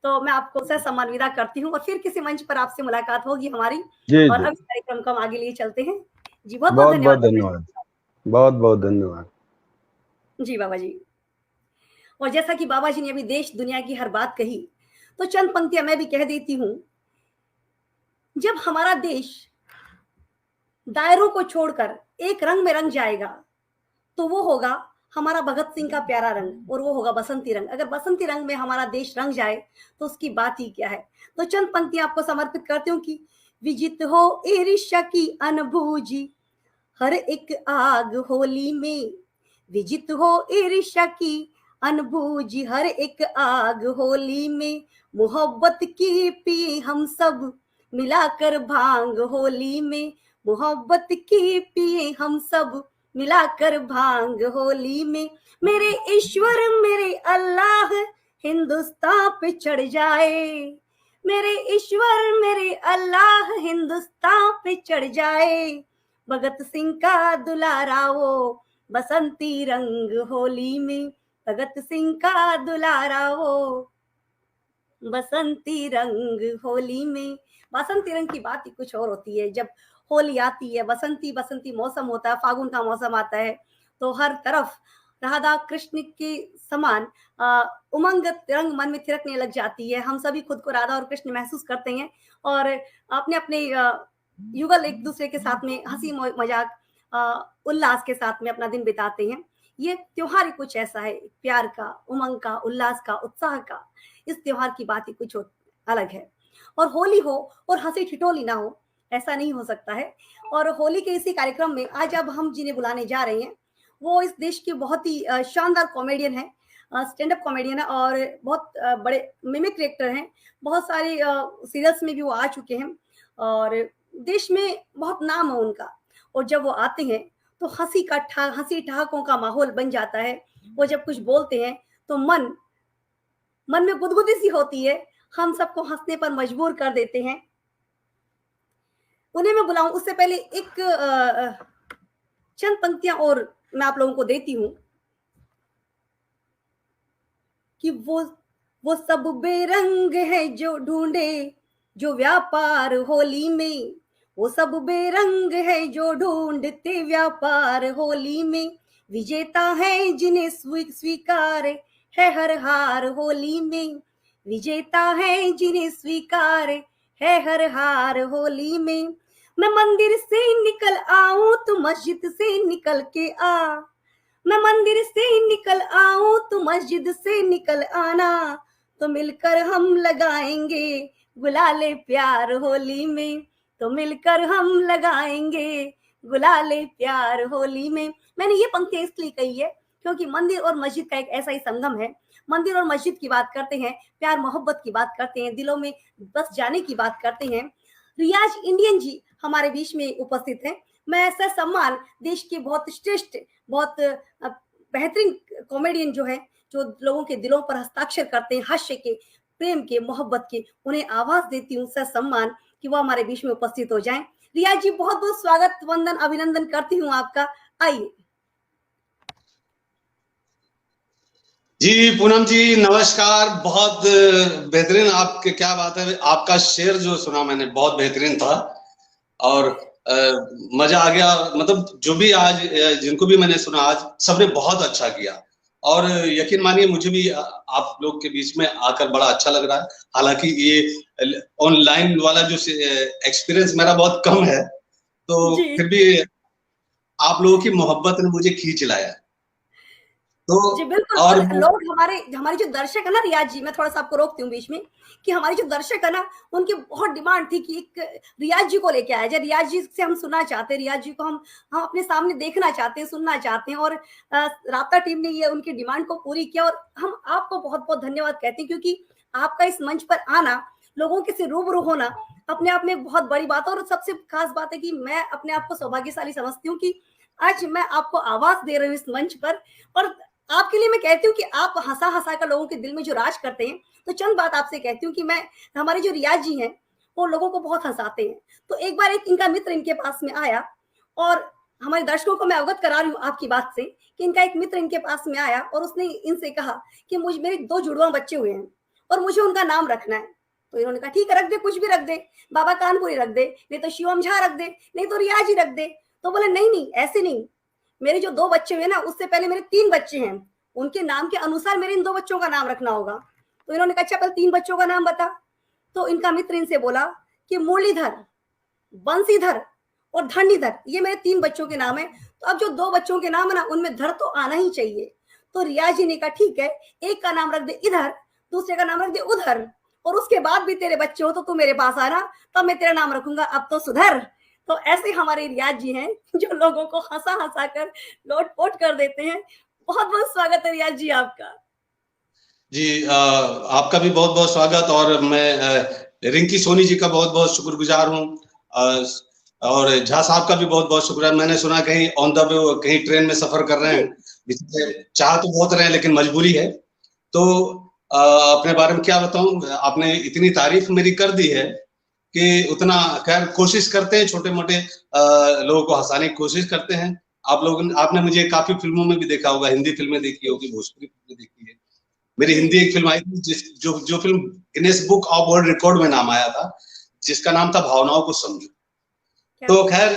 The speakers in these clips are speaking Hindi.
तो मैं आपको सह सम्मान विदा करती हूँ और फिर किसी मंच पर आपसे मुलाकात होगी हमारी। जी और जी, अब इस कार्यक्रम को हम आगे लिए चलते हैं। जी बहुत बहुत बहुत बहुत धन्यवाद। धन्यवाद, बहुत बहुत धन्यवाद। जी बाबा जी। और जैसा कि बाबा जी ने अभी देश दुनिया की हर बात कही, तो चंद पंक्तियां मैं भी कह देती हूँ। जब हमारा देश दायरों को छोड़कर एक रंग में रंग जाएगा, तो वो होगा हमारा भगत सिंह का प्यारा रंग, और वो होगा बसंती रंग। अगर बसंती रंग में हमारा देश रंग जाए तो उसकी बात ही क्या है। तो चंद पंक्तियां आपको समर्पित करती हूँ कि विजित हो ईर्ष्या की अनबूझी हर एक आग होली में, विजित हो ईर्ष्या की अनबूझी हर एक आग होली में, मोहब्बत की पी हम सब मिलाकर भांग होली में, मोहब्बत की पिए हम सब मिलाकर भांग होली में। मेरे ईश्वर मेरे अल्लाह हिंदुस्तान पे चढ़ जाए, मेरे ईश्वर मेरे अल्लाह हिंदुस्तान पे चढ़ जाए, भगत सिंह का दुलारा वो बसंती रंग होली में, भगत सिंह का दुलारा वो बसंती रंग होली में। बसंती रंग की बात ही कुछ और होती है। जब होली आती है, बसंती बसंती मौसम होता है, फागुन का मौसम आता है, तो हर तरफ राधा कृष्ण के समान उमंग रंग मन में थिरकने लग जाती है। हम सभी खुद को राधा और कृष्ण महसूस करते हैं और अपने अपने युगल एक दूसरे के साथ में हंसी मजाक उल्लास के साथ में अपना दिन बिताते हैं। ये त्योहार ही कुछ ऐसा है, प्यार का, उमंग का, उल्लास का, उत्साह का। इस त्योहार की बात ही कुछ अलग है। और होली हो और हंसी ठिठोली ना हो, ऐसा नहीं हो सकता है। और होली के इसी कार्यक्रम में आज अब हम जिन्हें बुलाने जा रहे हैं, वो इस देश के बहुत ही शानदार कॉमेडियन है, स्टैंड अप कॉमेडियन है और बहुत बड़े मिमिक एक्टर हैं। बहुत सारे सीरियल्स में भी वो आ चुके हैं और देश में बहुत नाम है उनका। और जब वो आते हैं तो हंसी ठहाकों का माहौल बन जाता है। वो जब कुछ बोलते हैं तो मन में गुदगुदी सी होती है, हम सबको हंसने पर मजबूर कर देते हैं। उन्हें मैं बुलाऊं उससे पहले एक चंद पंक्तियां और मैं आप लोगों को देती हूं कि वो सब बेरंग है जो ढूंढे जो व्यापार होली में, वो सब बेरंग है जो ढूंढते व्यापार होली में, विजेता है जिन्हें स्वीकार है हर हार होली में, विजेता है जिन्हें स्वीकार है हर हार होली में। मैं मंदिर से निकल आऊं तो मस्जिद से निकल के आ, मैं मंदिर से निकल आऊं तो मस्जिद से निकल आना, तो मिलकर हम लगाएंगे गुलाले प्यार होली में, तो मिलकर हम लगाएंगे गुलाले प्यार होली में। मैंने ये पंक्ति इसलिए कही है क्योंकि मंदिर और मस्जिद का एक ऐसा ही संगम है। मंदिर और मस्जिद की बात करते हैं, प्यार मोहब्बत की बात करते हैं, दिलों में बस जाने की बात करते हैं। रियाज इंडियन जी हमारे बीच में उपस्थित हैं। मैं ऐसा सम्मान देश के बहुत श्रेष्ठ, बहुत बेहतरीन कॉमेडियन जो है, जो लोगों के दिलों पर हस्ताक्षर करते हैं, हास्य के, प्रेम के, मोहब्बत के, उन्हें आवाज देती हूँ सह सम्मान कि वो हमारे बीच में उपस्थित हो जाएं। रियाज जी बहुत बहुत स्वागत, वंदन, अभिनंदन करती हूँ आपका। आइए। जी पूनम जी नमस्कार। बहुत बेहतरीन, आपके क्या बात है, आपका शेर जो सुना मैंने बहुत बेहतरीन था और मजा आ गया। मतलब जो भी आज जिनको भी मैंने सुना आज सबने बहुत अच्छा किया और यकीन मानिए मुझे भी आप लोग के बीच में आकर बड़ा अच्छा लग रहा है। हालांकि ये ऑनलाइन वाला जो एक्सपीरियंस मेरा बहुत कम है, तो फिर भी आप लोगों की मोहब्बत ने मुझे खींच लाया। जी तो बिल्कुल। और और लोग हमारे जो दर्शक है ना रियाज जी, मैं थोड़ा सा आपको रोकती हूँ बीच में, कि हमारे जो दर्शक है ना, उनकी बहुत डिमांड थी कि एक रियाज जी को लेके आया जाए, रियाज जी से हम सुनना चाहते हैं, रियाज जी को हम अपने सामने देखना चाहते हैं, सुनना चाहते हैं। और राबता टीम ने ये उनकी डिमांड को पूरी किया और हम आपको बहुत बहुत धन्यवाद कहते हैं, क्योंकि आपका इस मंच पर आना, लोगों के से रूबरू होना अपने आप में एक बहुत बड़ी बात है। और सबसे खास बात है कि मैं अपने आप को सौभाग्यशाली समझती हूँ कि आज मैं आपको आवाज दे रही हूँ इस मंच पर। और आपके लिए मैं कहती हूँ कि आप हंसा हंसा कर लोगों के दिल में जो राज करते हैं। तो चंद बात आपसे कहती हूँ कि मैं, हमारे जो रियाज जी हैं वो लोगों को बहुत हंसाते हैं। तो एक बार एक इनका मित्र इनके पास में आया और हमारे दर्शकों को मैं अवगत करा रही हूँ आपकी बात से कि इनका एक मित्र इनके पास में आया और उसने इनसे कहा कि मेरे 2 जुड़वा बच्चे हुए हैं और मुझे उनका नाम रखना है। तो इन्होंने कहा ठीक है रख दे, कुछ भी रख दे, बाबा कानपुरी रख दे, नहीं तो शिवम झा रख दे, नहीं तो रियाजी रख दे। तो बोले नहीं नहीं ऐसे नहीं, मेरे जो 2 बच्चे हुए ना उससे पहले मेरे 3 बच्चे हैं, उनके नाम के अनुसार मेरे इन 2 बच्चों का नाम रखना होगा। तो इन्होंने कहा अच्छा पहले 3 बच्चों का नाम बता। तो इनका मित्र इनसे बोला कि मुरलीधर, बंसीधर और धरणीधर, ये मेरे 3 बच्चों के नाम है। तो अब जो 2 बच्चों के नाम है ना उनमें धर तो आना ही चाहिए। तो रियाजी ने कहा ठीक है, एक का नाम रख दे इधर, दूसरे का नाम रख दे उधर, और उसके बाद भी तेरे बच्चे हो तो तू मेरे पास आना, तब मैं तेरा नाम रखूंगा, अब तो सुधर। तो ऐसे हमारे रियाज जी हैं जो लोगों को हंसा हंसा कर लोटपोट कर देते हैं। बहुत बहुत स्वागत है रियाज जी आपका। जी आपका भी बहुत बहुत स्वागत। और मैं रिंकी सोनी जी का बहुत बहुत शुक्रगुजार हूँ, और झा साहब का भी बहुत बहुत शुक्रिया। मैंने सुना कहीं ऑन द वे कहीं ट्रेन में सफर कर रहे हैं, चाह तो बहुत रहे हैं लेकिन मजबूरी है। तो अपने बारे में क्या बताऊं, आपने इतनी तारीफ मेरी कर दी है कि उतना खैर कोशिश करते हैं, छोटे मोटे लोगों को हंसाने की कोशिश करते हैं। आपने मुझे काफी फिल्मों में भी देखा होगा, हिंदी फिल्में देखी होगी, भोजपुरी फिल्में देखी है। मेरी हिंदी एक फिल्म आई थी जो film Guinness book of world record में नाम आया था, जिसका नाम था भावनाओं को समझो। तो खैर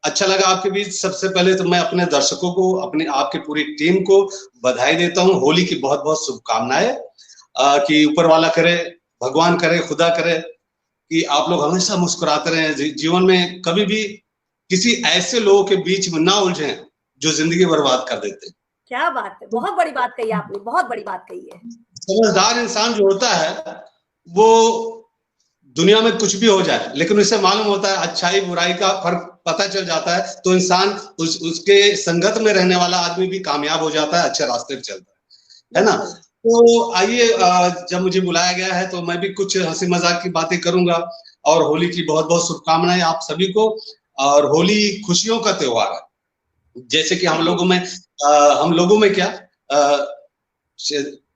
अच्छा लगा आपके बीच। सबसे पहले तो मैं अपने दर्शकों को, अपनी आपकी पूरी टीम को बधाई देता हूँ। होली की बहुत बहुत शुभकामनाएं, कि ऊपर वाला करे, भगवान करे, खुदा करे कि आप लोग हमेशा मुस्कुराते रहें, जीवन में कभी भी किसी ऐसे लोगों के बीच में ना उलझें जो जिंदगी बर्बाद कर देते हैं। क्या बात है, बहुत बड़ी बात कही आपने, बहुत बड़ी बात कही है। समझदार इंसान जो होता है वो दुनिया में कुछ भी हो जाए, लेकिन उसे मालूम होता है अच्छाई बुराई का फर्क पता चल जाता है, तो इंसान उसके संगत में रहने वाला आदमी भी कामयाब हो जाता है, अच्छे रास्ते पे चलता है ना। तो आइए, जब मुझे बुलाया गया है तो मैं भी कुछ हंसी मजाक की बातें करूंगा। और होली की बहुत बहुत शुभकामनाएं आप सभी को। और होली खुशियों का त्योहार है, जैसे कि हम लोगों में क्या,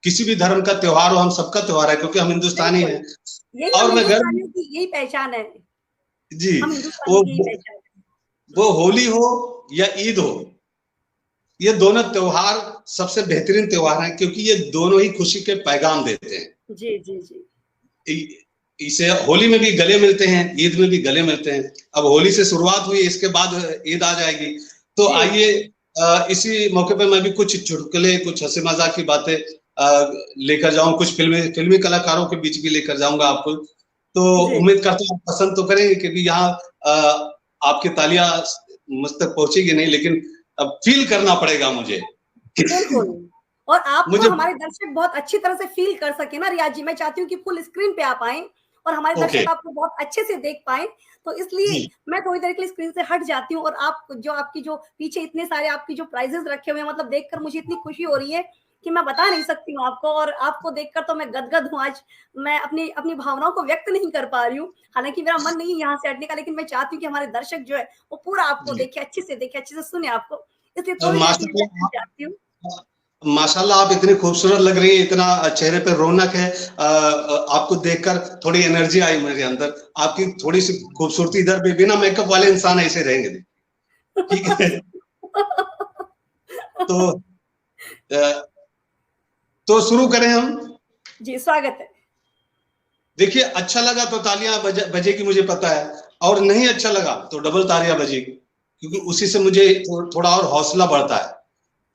किसी भी धर्म का त्योहार हो, हम सबका त्योहार है क्योंकि हम हिंदुस्तानी हैं। और मैं यही पहचान है जी, वो होली हो या ईद हो, ये दोनों त्योहार सबसे बेहतरीन त्योहार हैं क्योंकि ये दोनों ही खुशी के पैगाम देते हैं। जी जी जी। इसे होली में भी गले मिलते हैं, ईद में भी गले मिलते हैं। अब होली से शुरुआत हुई, इसके बाद ईद आ जाएगी। तो आइए इसी मौके पे मैं भी कुछ चुटकुले, कुछ हंसी मजाक की बातें लेकर जाऊं, कुछ फिल्मी कलाकारों के बीच भी लेकर जाऊंगा आपको। तो उम्मीद करता हूँ पसंद तो करेंगे, क्योंकि यहाँ आपकी तालियां मुझ तक पहुंचेगी नहीं, लेकिन अब फील करना पड़ेगा मुझे। बिल्कुल, और आपको हमारे दर्शक बहुत अच्छी तरह से फील कर सके ना रियाज जी। मैं चाहती हूँ कि फुल स्क्रीन पे आप आए और हमारे दर्शक आपको बहुत अच्छे से देख पाए। तो इसलिए मैं थोड़ी देर के लिए स्क्रीन से हट जाती हूँ, और आप आपकी जो पीछे इतने सारे आपकी जो प्राइजेस रखे हुए हैं, मतलब देखकर मुझे इतनी खुशी हो रही है कि मैं बता नहीं सकती हूँ आपको। और आपको देखकर तो मैं गदगद हूँ आज। मैं अपनी भावनाओं को व्यक्त नहीं कर पा रही हूँ, हालांकि मेरा मन नहीं है यहाँ से हटने का, लेकिन मैं चाहती हूँ कि हमारे दर्शक जो है वो पूरा आपको देखे, अच्छे से सुने आपको, इसलिए थोड़ी देर जाती हूँ। माशाल्लाह, आप इतनी खूबसूरत लग रही है, इतना चेहरे पे रौनक है। आपको देखकर थोड़ी एनर्जी आई मेरे अंदर। आपकी थोड़ी सी खूबसूरती इधर भी, बिना मेकअप वाले इंसान ऐसे रहेंगे, ठीक है। तो शुरू करें हम। जी स्वागत है। देखिए, अच्छा लगा तो तालियां बजेगी, मुझे पता है, और नहीं अच्छा लगा तो डबल तालियां बजेगी, क्योंकि उसी से मुझे थोड़ा और हौसला बढ़ता है।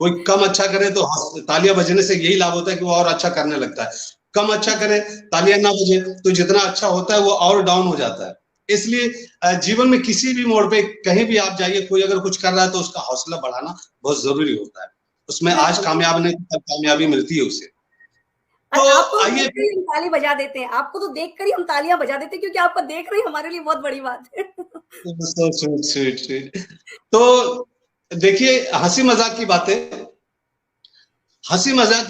कोई कम अच्छा करे तो तालियां बजने से यही लाभ होता है कि वो और अच्छा करने लगता है। कम अच्छा करे, तालियां ना बजे, तो जितना अच्छा होता है वो और डाउन हो जाता है। इसलिए जीवन में किसी भी मोड़ पे कहीं भी आप जाइए, कोई अगर कुछ कर रहा है तो उसका हौसला बढ़ाना बहुत जरूरी होता है। उसमें आज कामयाब नहीं, तब कामयाबी मिलती है उसे। तो आइए, हम ताली बजा देते हैं। आपको तो देखकर ही हम तालियां बजा देते हैं, क्योंकि आपको देख रहे हैं हमारे लिए बहुत बड़ी बात है। तो देखिए, हंसी मजाक की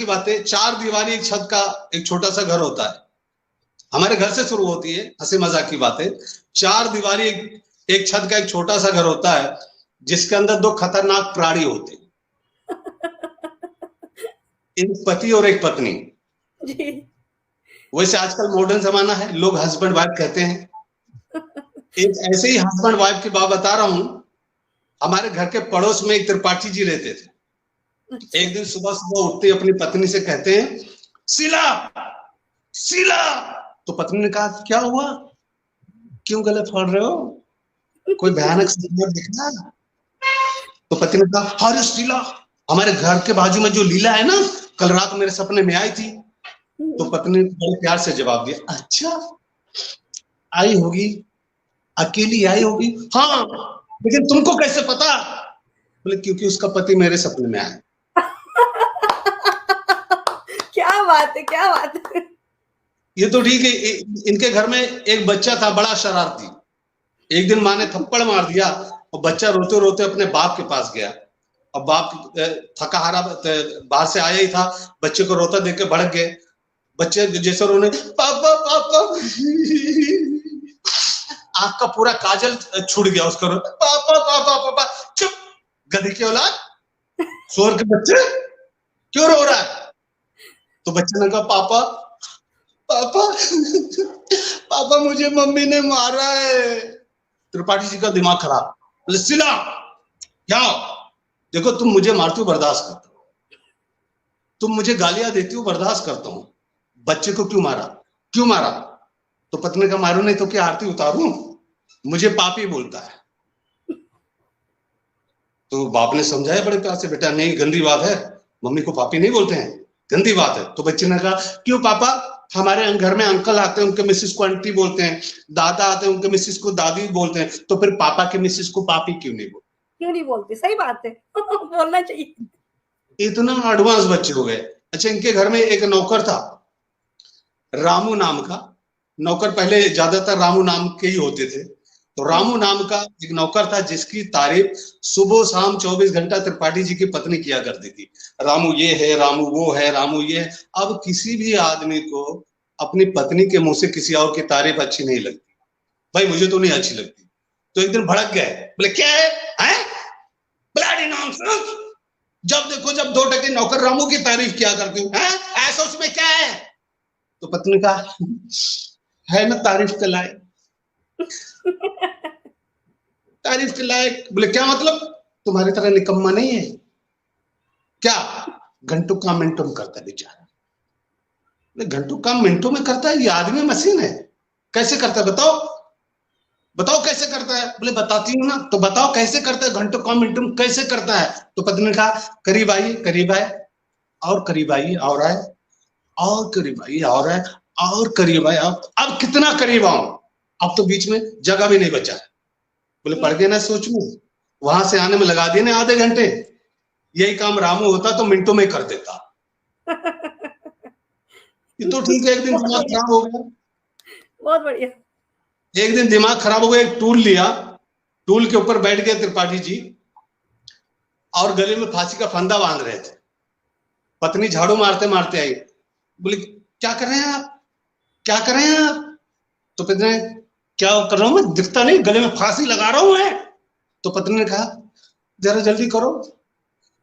बातें, 4 दीवारी एक छत का एक छोटा सा घर होता है। हमारे घर से शुरू होती है हंसी मजाक की बातें। 4 दीवारी एक छत का एक छोटा सा घर होता है, जिसके अंदर 2 खतरनाक प्राणी होते हैं, एक पति और एक पत्नी। वैसे आजकल मॉडर्न जमाना है, लोग हस्बैंड वाइफ कहते हैं। एक ऐसे ही हस्बैंड वाइफ की बात बता रहा हूं। हमारे घर के पड़ोस में एक त्रिपाठी जी रहते थे। एक दिन सुबह सुबह उठते अपनी पत्नी से कहते हैं, शीला शीला। तो पत्नी ने कहा क्या हुआ, क्यों गले फाड़ रहे हो, कोई भयानक सपना देखना। तो पति ने कहा अरे शीला, हमारे घर के बाजू में जो लीला है ना, कल रात मेरे सपने में आई थी। तो पत्नी ने बड़े प्यार से जवाब दिया, अच्छा आई होगी, अकेली आई होगी। हाँ, लेकिन तुमको कैसे पता? बोले क्योंकि उसका पति मेरे सपने में आया। क्या बात है, क्या बात है। ये तो ठीक है। इनके घर में एक बच्चा था बड़ा शरारती। एक दिन माँ ने थप्पड़ मार दिया और बच्चा रोते रोते अपने बाप के पास गया। और बाप थका हारा बाहर से आया ही था, बच्चे को रोता देख के भड़क गए। बच्चे जैसे रोने, पापा पापा, आंख का पूरा काजल छूट गया उसका, पापा पापा पापा। चुप गधे की औलाद, शोर के बच्चे, क्यों रो रहा है? तो बच्चे ने कहा पापा पापा पापा मुझे मम्मी ने मारा है। त्रिपाठी जी का दिमाग खराब। बोले शीला क्या, देखो तुम मुझे मारती हो बर्दाश्त करता हूं, तुम मुझे गालियां देती हो बर्दाश्त करता हूं, बच्चे को क्यों मारा, क्यों मारा? तो पत्नी का मारू नहीं तो क्या आरती उतारूं, मुझे पापी बोलता है। तो बाप ने समझाया बड़े प्यार से, बेटा नहीं गंदी बात है, मम्मी को पापी नहीं बोलते हैं, गंदी बात है। तो बच्चे ने कहा क्यों पापा, हमारे घर में अंकल आते हैं उनके मिसेस को आंटी बोलते हैं, दादा आते हैं उनके मिसेस को दादी बोलते हैं, तो फिर पापा के मिसेस को पापी क्यों नहीं बोलते? क्यों नहीं बोलते, सही बात है। बोलना चाहिए। इतना एडवांस बच्चे हो गए। अच्छा, इनके घर में एक नौकर था रामू नाम का। नौकर पहले ज्यादातर रामू नाम के ही होते थे। तो रामू नाम का एक नौकर था जिसकी तारीफ सुबह शाम 24 घंटा त्रिपाठी जी की पत्नी किया करती थी। रामू ये है, रामू वो है, रामू ये है। अब किसी भी आदमी को अपनी पत्नी के मुंह से किसी और की तारीफ अच्छी नहीं लगती। भाई मुझे तो नहीं अच्छी लगती। तो एक दिन भड़क गए, बोले क्या है, ब्लडी नॉनसेंस, जब देखो जब 2 टके नौकर रामू की तारीफ किया करती हूँ, ऐसा उसमें क्या है? तो पत्नी का है ना तारीफ के लायक, तारीफ के लायक। बोले क्या मतलब, तुम्हारी तरह निकम्मा नहीं है क्या, घंटों काम मिनटों में करता है बेचारा। घंटों काम मिनटों में करता है, ये आदमी मशीन है, कैसे करता है बताओ, बताओ कैसे करता है? बोले बताती हूँ ना, तो बताओ कैसे करता है, घंटों काम मिनटों में कैसे करता है? तो पत्नी ने कहा करीब आइए, करीब आए, और करीब आइए, और आए, और करीब आइए, और आए, और करीब आए। अब कितना करीब आऊं, अब तो बीच में जगह भी नहीं बचा। बोले पड़ गए ना सोच में, वहां से आने में लगा दिए ना आधे घंटे। यही काम रामू होता तो मिनटों में कर देता। ये तो ठीक है, एक दिन दिमाग खराब हो गया, बहुत बढ़िया। एक दिन दिमाग खराब हो गया, एक टूल लिया, टूल के ऊपर बैठ गए त्रिपाठी जी और गले में फांसी का फंदा बांध रहे थे। पत्नी झाड़ू मारते मारते आई, बोली क्या कर रहे हैं आप, क्या कर रहे हैं आप? तो पत्नी ने क्या कर रहा हूं मैं, दिखता नहीं, गले में फांसी लगा रहा हूं मैं। तो पत्नी ने कहा जरा जल्दी करो,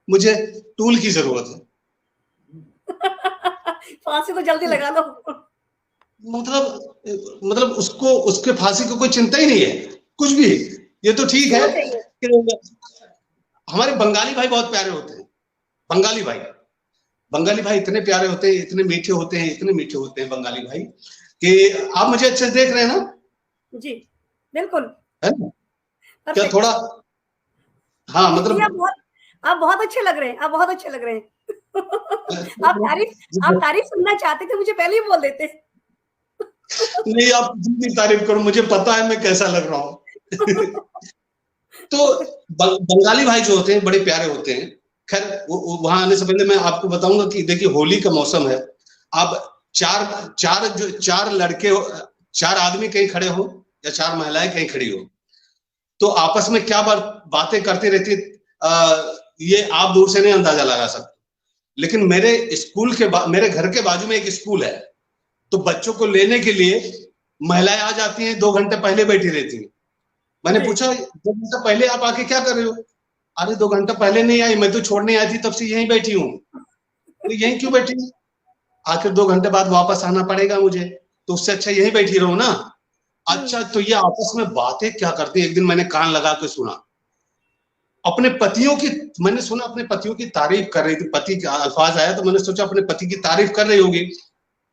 मुझे टूल की जरूरत है। फांसी तो जल्दी लगा लो। मतलब उसको, उसके फांसी को कोई चिंता ही नहीं है कुछ भी। ये तो ठीक है कि हमारे बंगाली भाई बहुत प्यारे होते हैं। बंगाली भाई इतने प्यारे होते हैं, इतने मीठे होते हैं, इतने मीठे होते हैं बंगाली भाई कि आप मुझे अच्छे से देख रहे हैं ना? जी बिल्कुल, है ना? क्या थोड़ा, हाँ मतलब आप बहुत अच्छे लग रहे हैं, आप बहुत अच्छे लग रहे हैं। आप तारीफ सुनना चाहते थे, मुझे पहले ही बोल देते। नहीं, आप जितनी तारीफ करो, मुझे पता है मैं कैसा लग रहा हूँ। तो बंगाली भाई जो होते हैं बड़े प्यारे होते हैं। खैर वहां आने से पहले मैं आपको बताऊंगा कि देखिए होली का मौसम है। आप चार लड़के, 4 आदमी कहीं खड़े हो या 4 महिलाएं कहीं खड़ी हो, तो आपस में क्या बातें करती रहती, ये आप दूर से नहीं अंदाजा लगा सकते। लेकिन मेरे घर के बाजू में एक स्कूल है, तो बच्चों को लेने के लिए महिलाएं आ जाती हैं, 2 घंटे पहले बैठी रहती हैं। मैंने पूछा 2 घंटा पहले आप आके क्या कर रहे हो? अरे 2 घंटा पहले नहीं आई, मैं तो छोड़ने आई थी, तब से यहीं बैठी हूँ। यहीं क्यों बैठी हूँ? आखिर 2 घंटे बाद वापस आना पड़ेगा मुझे, तो उससे अच्छा यहीं बैठी रहो ना। अच्छा, तो ये आपस में बातें क्या करती है? एक दिन मैंने कान लगा के सुना, अपने पतियों की, मैंने सुना अपने पतियों की तारीफ कर रही थी। पति का अल्फाज आया तो मैंने सोचा अपने पति की तारीफ कर रही होगी।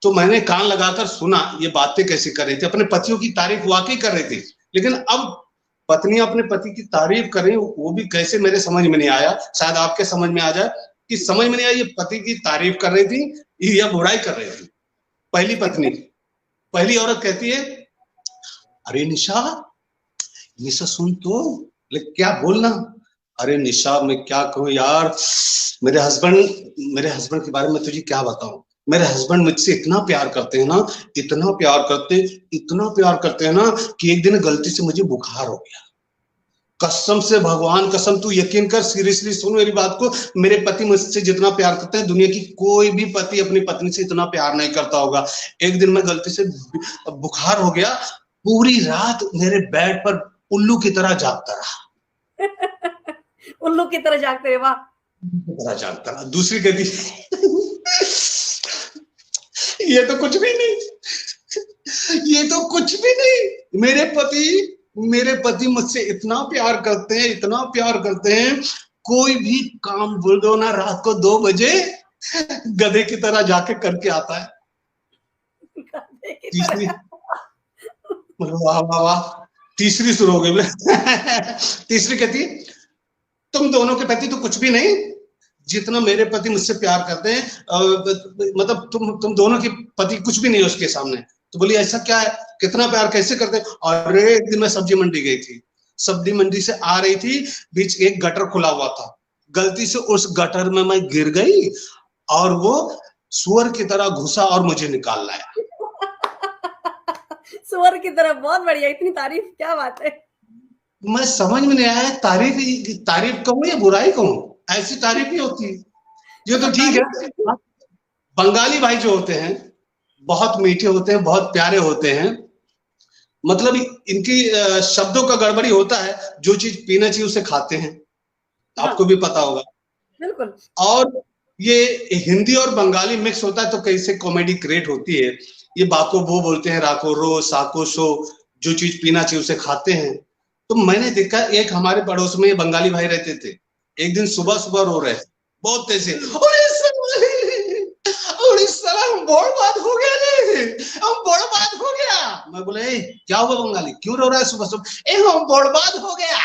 तो मैंने कान लगाकर सुना ये बातें कैसे कर रही थी, अपने पतियों की तारीफ वाकई कर रही थी, लेकिन अब पत्नियां अपने पति की तारीफ कर रही वो भी कैसे मेरे समझ में नहीं आया। शायद आपके समझ में आ जाए कि समझ में नहीं आया ये पति की तारीफ कर रही थी या बुराई कर रही थी। पहली पत्नी, पहली औरत कहती है, अरे निशा, निशा सुन तो, लेकिन क्या बोलना। अरे निशा मैं क्या कहूँ यार, मेरे हस्बैंड के बारे में तुझे क्या बताऊं। मेरे हस्बैंड मुझसे इतना प्यार करते हैं ना, इतना प्यार करते हैं ना कि एक दिन गलती से मुझे बुखार हो गया। कसम से, भगवान कसम, तू यकीन कर, सीरियसली सुन मेरी बात को, मेरे पति मुझसे जितना प्यार करते हैं दुनिया की कोई भी पति अपनी पत्नी से इतना प्यार नहीं करता होगा। एक दिन मैं गलती से बुखार हो गया, पूरी रात मेरे बेड पर उल्लू की तरह जागता रहा। उल्लू की तरह जागते रहे, वाह। जागता रहा। दूसरी कहती ये तो कुछ भी नहीं, ये तो कुछ भी नहीं, मेरे पति मुझसे इतना प्यार करते हैं, कोई भी काम बोल दो ना, रात को 2 बजे गधे की तरह जाके करके आता है। तीसरी, वाह वाह वाह, तीसरी शुरू हो गई। तीसरी कहती है, तुम दोनों के प्रति तो कुछ भी नहीं, जितना मेरे पति मुझसे प्यार करते हैं, मतलब तुम दोनों के पति कुछ भी नहीं उसके सामने। तो बोली ऐसा क्या है, कितना प्यार कैसे करते हैं। अरे एक दिन मैं सब्जी मंडी गई थी, सब्जी मंडी से आ रही थी, बीच एक गटर खुला हुआ था, गलती से उस गटर में मैं गिर गई और वो सुअर की तरह घुसा और मुझे निकाल लाया। सुअर की तरह, बहुत बढ़िया, इतनी तारीफ, क्या बात है। मैं समझ में नहीं आया तारीफ कहूं या बुराई कहूं, ऐसी तारीफ ही होती है। ये तो ठीक है, बंगाली भाई जो होते हैं बहुत मीठे होते हैं, बहुत प्यारे होते हैं, मतलब इनकी शब्दों का गड़बड़ी होता है, जो चीज पीना चाहिए उसे खाते हैं, आपको भी पता होगा। बिल्कुल। और ये हिंदी और बंगाली मिक्स होता है तो कैसे कॉमेडी क्रिएट होती है। ये बाको बो बोलते हैं, राको रो, साको सो, जो चीज पीना चाहिए उसे खाते हैं। तो मैंने देखा एक हमारे पड़ोस में बंगाली भाई रहते थे, एक दिन सुबह सुबह रो रहे बहुत तेज से, हम बर्बाद हो गया रे, हम बर्बाद हो गया। मैं बोले क्या हुआ बंगाली, क्यों रो रहा है सुबह सुबह। हम बर्बाद हो गया।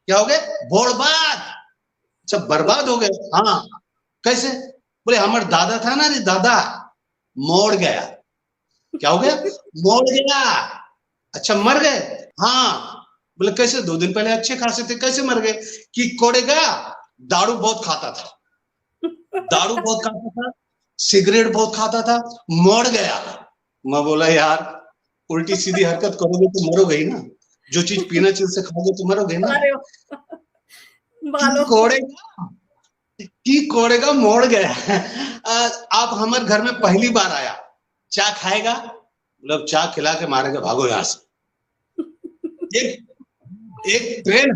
क्या हो गया, बर्बाद, अच्छा बर्बाद हो गए, हाँ कैसे। बोले हमारे दादा था ना रे, दादा मोड़ गया। क्या हो गया, मोड़ गया। अच्छा मर गए, हाँ। बोले कैसे, 2 दिन पहले अच्छे खासे थे, कैसे मर गए। कि कोड़ेगा, दारू बहुत खाता था, सिगरेट बहुत खाता था, मोड़ गया। मैं बोला यार उल्टी सीधी हरकत करोगे तो मरोगे ही ना, जो चीज पीना चाहिए उसे खाओगे तो मरोगे ना। की कोड़ेगा मोड़ गया। आप हमारे घर में पहली बार आया, चा खाएगा, मतलब चा खिला के मारेगा, भागो यहाँ से। एक ट्रेन,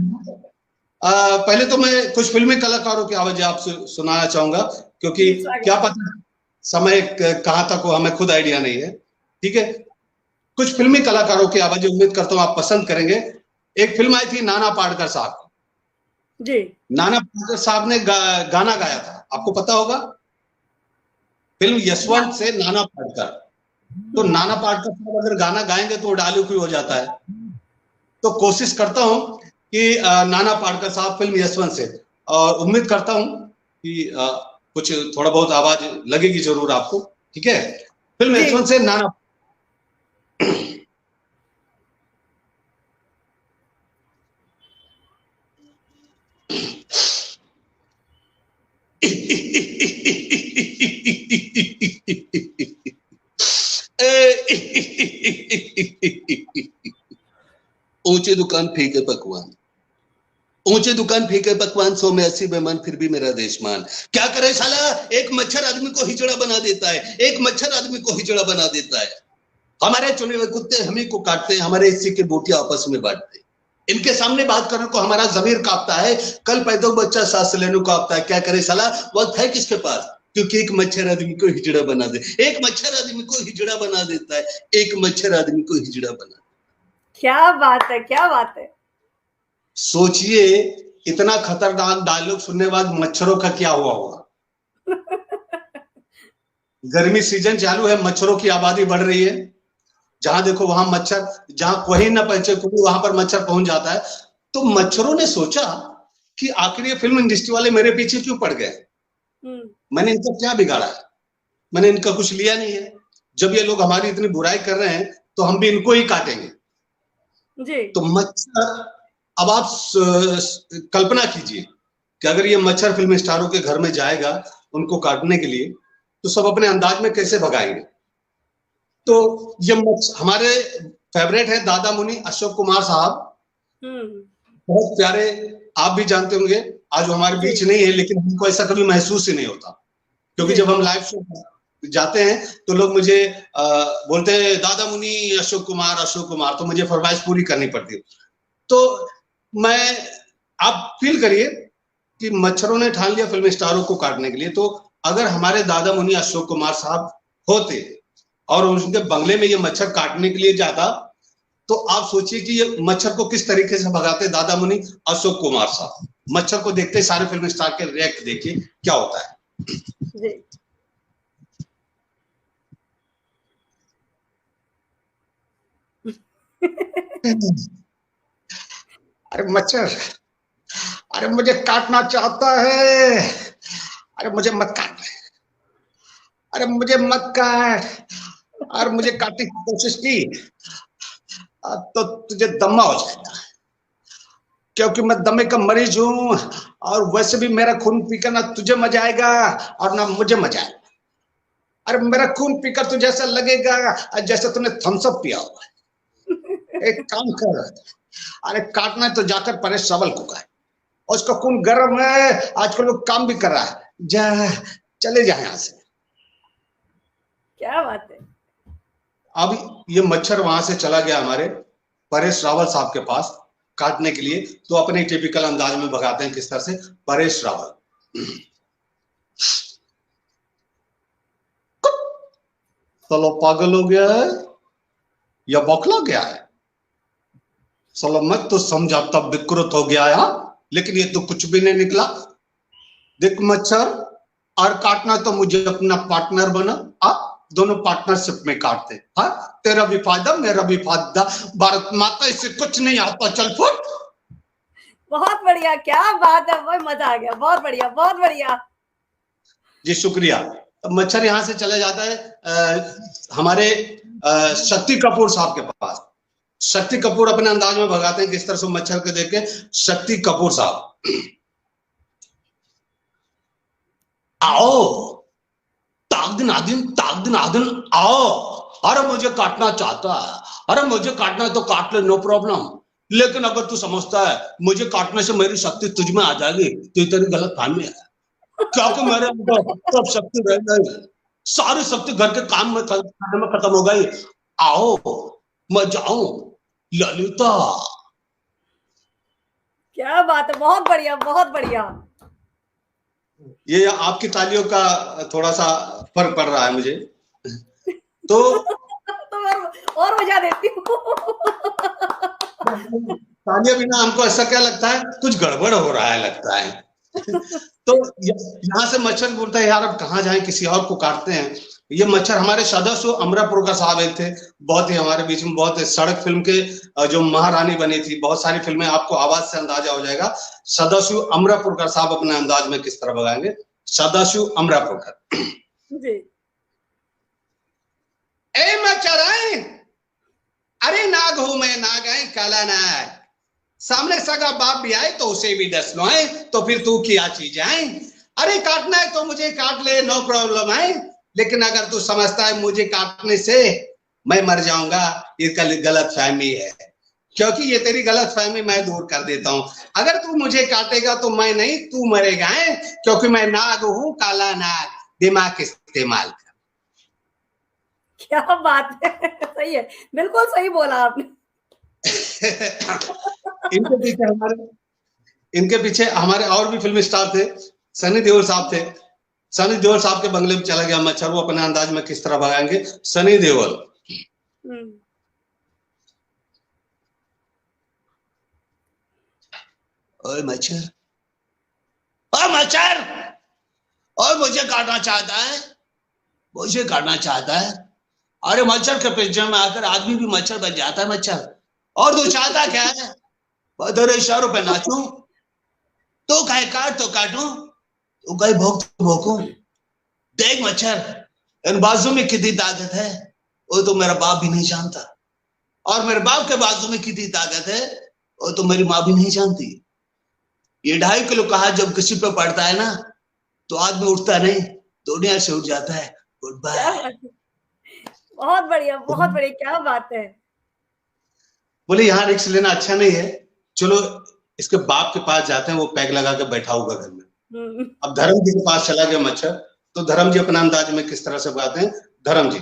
पहले तो मैं कुछ फिल्मी कलाकारों की आवाज आपसे सुनाना चाहूंगा, क्योंकि क्या पता समय कहां तक हो, हमें खुद आइडिया नहीं है। ठीक है, कुछ फिल्मी कलाकारों की आवाज उम्मीद करता हूं आप पसंद करेंगे। एक फिल्म आई थी नाना पाटेकर साहब जी, नाना पाटेकर साहब ने गाना गाया था, आपको पता होगा। फिल्म यशवंत से नाना पाटेकर, तो नाना पाटेकर साहब अगर गाना गाएंगे तो डायलॉग हो जाता है। तो कोशिश करता हूं कि नाना पाटेकर साहब फिल्म यशवंत से, और उम्मीद करता हूं कि कुछ थोड़ा बहुत आवाज लगेगी जरूर आपको। ठीक है, फिल्म यशवंत से नाना। ऊंची दुकान फीके पकवान, ऊंची दुकान फीके पकवान, 100 में 80 बेमान, फिर भी मेरा देशमान। क्या करे साला, एक मच्छर आदमी को हिजड़ा बना देता है, एक मच्छर आदमी को हिजड़ा बना देता है। हमारे चुने हुए कुत्ते हमें को काटते हैं, हमारे हिस्से के बोटियां आपस में बांटते हैं। इनके सामने बात करने को हमारा जमीर कांपता है, कल पैदा बच्चा सांस लेने को कांपता है। क्या करे साला, वक्त है किसके पास, क्योंकि एक मच्छर आदमी को हिजड़ा बना दे, एक मच्छर आदमी को हिजड़ा बना देता है, एक मच्छर आदमी को हिजड़ा बना। क्या बात है, क्या बात है। सोचिए इतना खतरनाक डायलॉग सुनने के बाद मच्छरों का क्या हुआ होगा। गर्मी सीजन चालू है, मच्छरों की आबादी बढ़ रही है, जहां देखो वहां मच्छर, जहां कोई न पहुंचे वहां पर मच्छर पहुंच जाता है। तो मच्छरों ने सोचा कि आखिर ये फिल्म इंडस्ट्री वाले मेरे पीछे क्यों पड़ गए, मैंने इनका क्या बिगाड़ा है, मैंने इनका कुछ लिया नहीं है, जब ये लोग हमारी इतनी बुराई कर रहे हैं तो हम भी इनको ही काटेंगे जी। तो मच्छर, अब आप कल्पना कीजिए कि अगर ये मच्छर फिल्म स्टारों के घर में जाएगा उनको काटने के लिए, तो सब अपने अंदाज में कैसे भगाएंगे। तो ये हमारे फेवरेट है दादा मुनि अशोक कुमार साहब, बहुत प्यारे, आप भी जानते होंगे, आज वो हमारे बीच नहीं है, लेकिन हमको ऐसा कभी महसूस ही नहीं होता, क्योंकि जब हम लाइव शो जाते हैं तो लोग मुझे बोलते हैं दादा मुनि अशोक कुमार, तो मुझे फरमाइश पूरी करनी पड़ती है। तो मैं, आप फील करिए कि मच्छरों ने ठान लिया फिल्म स्टारों को काटने के लिए। तो अगर हमारे दादा मुनि अशोक कुमार साहब होते और उनके बंगले में ये मच्छर काटने के लिए जाता, तो आप सोचिए कि ये मच्छर को किस तरीके से भगाते दादा मुनि अशोक कुमार साहब। मच्छर को देखते सारे फिल्म स्टार के रिएक्ट देखिए क्या होता है जी। अरे मच्छर, अरे मुझे काटना चाहता है, अरे मुझे मत काट, अरे मुझे मत काट, और मुझे काटने की कोशिश की तो तुझे दमा हो जाएगा, क्योंकि मैं दमे का मरीज हूं, और वैसे भी मेरा खून पीकर ना तुझे मजा आएगा और ना मुझे मजा आएगा। अरे मेरा खून पीकर तुझे ऐसा लगेगा जैसे तूने थम्स अप पिया होगा। एक काम कर, अरे काटना है तो जाकर परेश रावल को कह, उसका खून गर्म है, आजकल वो काम भी कर रहा है, जा चले जाए यहां से। क्या बात है। अब ये मच्छर वहां से चला गया हमारे परेश रावल साहब के पास काटने के लिए, तो अपने टिपिकल अंदाज में भगाते हैं किस तरह से, परेश रावल चलो पागल हो गया है या बौखला गया है, चलो मैं तो समझा तब विकृत हो गया है, लेकिन ये तो कुछ भी नहीं निकला। देख मच्छर, और काटना तो मुझे अपना पार्टनर बना, दोनों पार्टनरशिप में काटते, हाँ तेरा भी फायदा मेरा भी फायदा, भारत माता इससे कुछ नहीं आता, चल फुट। बहुत बढ़िया, क्या बात है, बहुत मजा आ गया, बहुत बढ़िया बहुत बढ़िया। जी शुक्रिया। मच्छर यहाँ से चला जाता है हमारे शक्ति कपूर साहब के पास। शक्ति कपूर अपने अंदाज में भगाते हैं किस तरह से मच्छर को देख के। शक्ति कपूर साहब, आओ ताकदिन आदिन आओ, अरे मुझे काटना चाहता है, अरे मुझे काटना है तो काट ले, नो प्रॉब्लम, लेकिन अगर तू समझता है मुझे काटने से मेरी शक्ति तुझ में आ जाएगी तो तेरी गलत फहमी है, क्योंकि मेरे अंदर सब शक्ति रह गई, सारी शक्ति घर के काम में खत्म हो गई। आओ मैं जाऊं ललिता। क्या बात है, बहुत बढ़िया बहुत बढ़िया। ये आपकी तालियों का थोड़ा सा फर्क पड़ रहा है मुझे, तो और मजा देती हूँ। तालियां बिना हमको ऐसा क्या लगता है, कुछ गड़बड़ हो रहा है लगता है। तो यहाँ से मच्छर बोलता है यार अब कहाँ जाए, किसी और को काटते हैं। ये मच्छर हमारे सदस्य अमरापुर का साहब एक थे, बहुत ही हमारे बीच में, बहुत सड़क फिल्म के जो महारानी बनी थी, बहुत सारी फिल्में, आपको आवाज से अंदाजा हो जाएगा। सदाशिव अमरापुरकर साहब अपने अंदाज में किस तरह भगाएंगे, सदाशिव अमरापुरकर जी। ए मच्छर आए, अरे नाग हूं मैं, नाग है काला नाग, सामने सगा बाप भी आए तो उसे भी डस लो है, तो फिर तू क्या चीज है, अरे काटना है तो मुझे काट ले, नो प्रॉब्लम है, लेकिन अगर तू समझता है मुझे काटने से मैं मर जाऊंगा, ये गलत फहमी है, क्योंकि ये तेरी गलत फहमी मैं दूर कर देता हूं। अगर तू मुझे काटेगा तो मैं नहीं तू मरेगा है, क्योंकि मैं नाग हूं काला नाग, दिमाग इस्तेमाल कर। क्या बात है, सही है, बिल्कुल सही बोला आपने। इनके पीछे हमारे और भी फिल्म स्टार थे, सनी देओल साहब थे। सनी देओल साहब के बंगले में चला गया मच्छर, वो अपने अंदाज में किस तरह भगाएंगे, सनी देओल। ओए मच्छर, ओ मच्छर, और मुझे काटना चाहता है, मुझे काटना चाहता है। अरे मच्छर के पिंजरे में आकर आदमी भी मच्छर बन जाता है मच्छर। और तू चाहता क्या है? तेरे इशारों पे नाचूं, तो कहे काट तो काटूं, तो कहे भोंक तो भोंकूं। देख मच्छर, इन बाजू में कितनी ताकत है वो तो मेरा बाप भी नहीं जानता, और मेरे बाप के बाजू में कितनी ताकत है वो तो मेरी माँ भी नहीं जानती। ये 2.5 किलो का हाथ जब किसी पे पड़ता है ना, तो आदमी उठता नहीं, दुनिया से उठ जाता है। Goodbye. बहुत बढ़िया, बहुत बढ़िया, क्या बात है। बोले यहाँ रिक्स लेना अच्छा नहीं है, चलो इसके बाप के पास जाते हैं, वो पैक लगा के बैठा होगा घर में। अब धर्म जी के पास चला गया मच्छर, तो धर्म जी अपना अंदाज में किस तरह से बताते हैं। धर्म जी,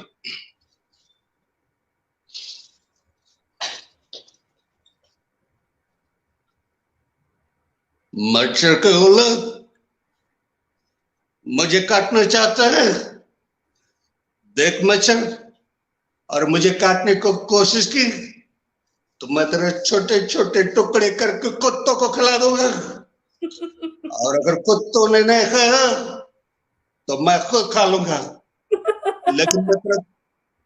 मच्छर के औलाद मुझे काटना चाहता है। देख मच्छर, और मुझे काटने को कोशिश की तो मैं तेरे छोटे छोटे टुकड़े करके कुत्तों को खिला दूंगा, और अगर कुत्तों ने नहीं खाया तो मैं खुद खा लूंगा।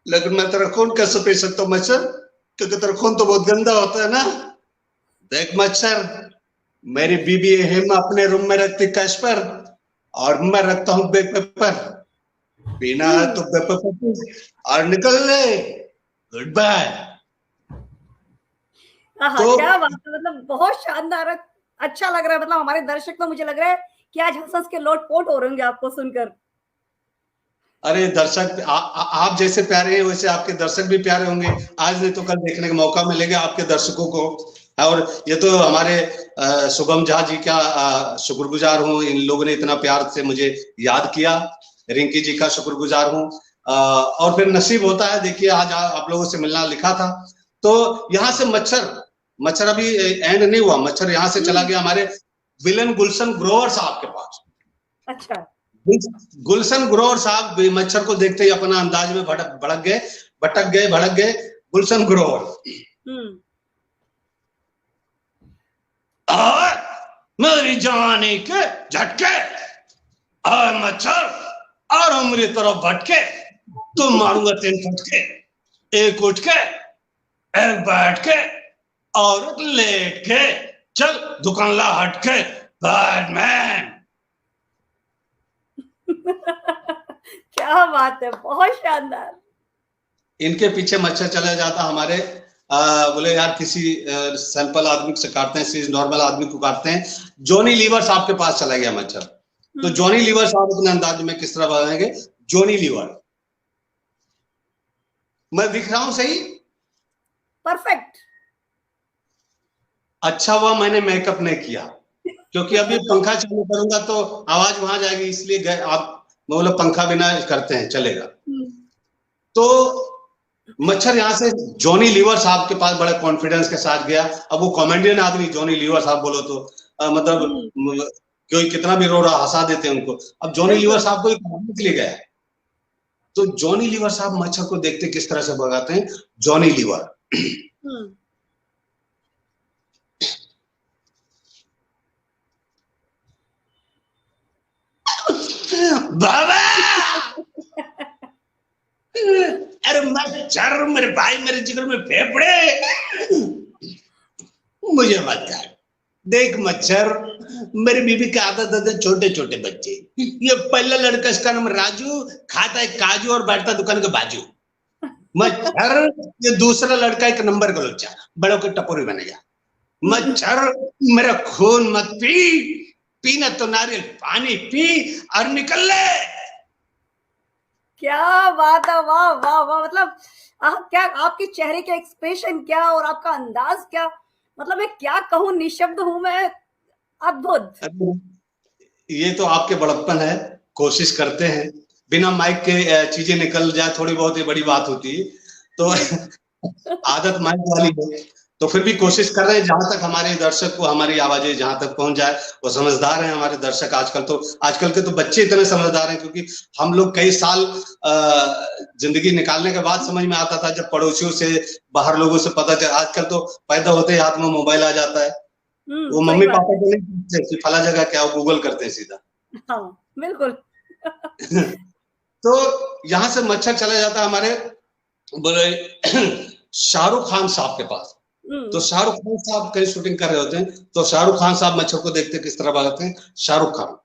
लेकिन मैं तेरा खून कैसे पी सकता हूँ मच्छर, क्योंकि तेरा खून तो बहुत गंदा होता है ना। देख मच्छर, मेरी बीबी हेमा अपने रूम में रखती कैश पर, और मैं रखता हूँ बेड पर। पीना है तो बेड पर और निकल ले। Goodbye. तो क्या बात है, मतलब बहुत शानदार, अच्छा लग रहा है। मतलब हमारे दर्शक तो मुझे लग रहा है कि आज हंस के लोटपोट हो रहे होंगे आपको सुनकर। अरे दर्शक, आप जैसे प्यारे हैं वैसे आपके दर्शक भी प्यारे होंगे। आज नहीं तो कल देखने का मौका मिलेगा आपके दर्शकों को। और ये तो हमारे शुभम झा जी का शुक्रगुजार हूँ, इन लोगों ने इतना प्यार से मुझे याद किया। रिंकी जी का शुक्रगुजार हूँ। और फिर नसीब होता है, देखिए आज आप लोगों से मिलना लिखा था। तो यहाँ से मच्छर अभी एंड नहीं हुआ, मच्छर यहाँ से चला गया हमारे विलन गुलशन ग्रोवर साहब के पास। अच्छा। गुलशन ग्रोवर साहब मच्छर को देखते ही अपना अंदाज में भटक गए गुलशन ग्रोवर। और मेरी जवानी के झटके और मच्छर और मेरी तरफ भटके, तो मारूंगा 3 फटके, एक उठ के, एक बैठ के और एक लेट के। चल दुकान ला हट के, बैटमैन। क्या बात है, बहुत शानदार। इनके पीछे मच्छर चला जाता हमारे। बोले यार किसी सैंपल आदमी से काटते हैं, किसी नॉर्मल आदमी को काटते हैं। जॉनी लीवर साहब के पास चला गया मच्छर। तो जॉनी लीवर साहब अपने अंदाज में किस तरह बताएंगे। जॉनी लीवर, मैं दिख रहा हूं सही? परफेक्ट। अच्छा हुआ मैंने मेकअप नहीं किया, क्योंकि अभी पंखा चालू करूंगा तो आवाज वहां जाएगी, इसलिए आप मतलब पंखा बिना करते हैं चलेगा। तो मच्छर यहाँ से जॉनी लीवर साहब के पास बड़े कॉन्फिडेंस के साथ गया। अब वो कॉमेडियन आदमी, जॉनी लीवर साहब बोलो तो मतलब कोई कितना भी रो रहा हंसा देते हैं उनको। अब जॉनी लीवर साहब को मारने के लिए गया। तो जॉनी लीवर साहब मच्छर को देखते किस तरह से भगाते हैं। जॉनी लीवर, बाबा अरे मच्छर मेरे भाई, मेरे जिगर में फेफड़े, मुझे मत कर। देख मच्छर, मेरी बीबी की आदत है छोटे छोटे बच्चे। ये पहला लड़का, इसका नाम राजू, खाता है काजू और बैठता दुकान के बाजू। मच्छर, ये दूसरा लड़का एक नंबर का लुच्चा, बड़ों के टपोरी बनेगा। मच्छर, मेरा खून मत पीना तो नारियल पानी पी और निकल ले। क्या बात है, वाह वाह वाह। मतलब क्या आपके चेहरे के एक्सप्रेशन क्या और आपका अंदाज क्या, मतलब मैं क्या कहूँ, निशब्द हूं मैं। अद्भुत। ये तो आपके बड़प्पन है, कोशिश करते हैं बिना माइक के चीजें निकल जाए, थोड़ी बहुत ही बड़ी बात होती है। तो आदत माइक वाली है, तो फिर भी कोशिश कर रहे हैं जहां तक हमारे दर्शक को हमारी आवाजें जहां तक पहुंच जाए। वो समझदार हैं हमारे दर्शक। आजकल के तो बच्चे इतने समझदार हैं, क्योंकि हम लोग कई साल जिंदगी निकालने के बाद समझ में आता था, जब पड़ोसियों से, बाहर लोगों से पता चला। आजकल तो पैदा होते ही हाथ में मोबाइल आ जाता है। वो मम्मी पापा को नहीं पूछते फला जगह क्या, गूगल करते हैं सीधा। हाँ बिल्कुल। तो यहाँ से मच्छर चला जाता है हमारे बोले शाहरुख खान साहब के पास। तो शाहरुख खान साहब कहीं शूटिंग कर रहे होते हैं, तो शाहरुख खान साहब मच्छर को देखते किस तरह भागते हैं, शाहरुख खान